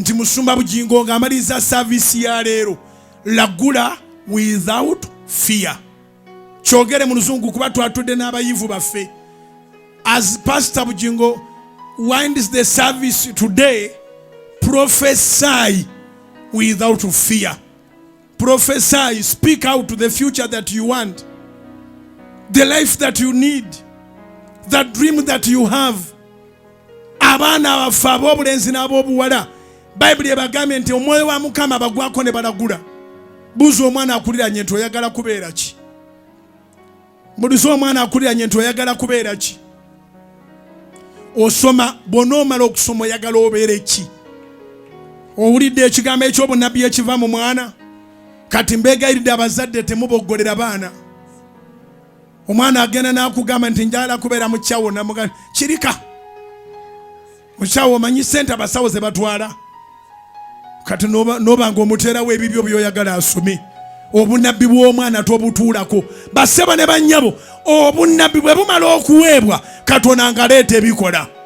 Nti Musumba Bujjingo ng'amaliza service ya leero, lagula without fear. Kyogere mu Luzungu kuba twatudde n'abayivu baffe. As Pastor Bujjingo winds the service today, prophesy without fear. Prophesy, speak out to the future that you want, the life that you need, the dream that you have. Abaana baffe ab'obulenzi n'ab'obuwala, Bible ebagambye nti omwoyo wa Mukama bagwako ne balagula. Buuza omwana akuliranye nti oyagala kubeera ki? Buuza omwana akuliranye nti oyagala kubeera ki? Osoma, bw'onoomala okusoma oyagala obeere ki? Owulidde ekigambo eky'obunnabbi ekiva mu mwana? Kati mbeegayiridde abazadde temuboggolera baana. Omwana agenda n'akugamba nti njagala kubeera mu kyawo, namugamba kirika. Mu kyawo omanyi ssente abasawo ze batwala. Kati noba ng'omuteerawo ebibyo by'oyagala asome. Obunnabbi bw'omwana tobutuulako. Bassebo ne bannyabo, obunnabbi bwe bumala okuweebwa, Katonda ng'aleeta ebikola.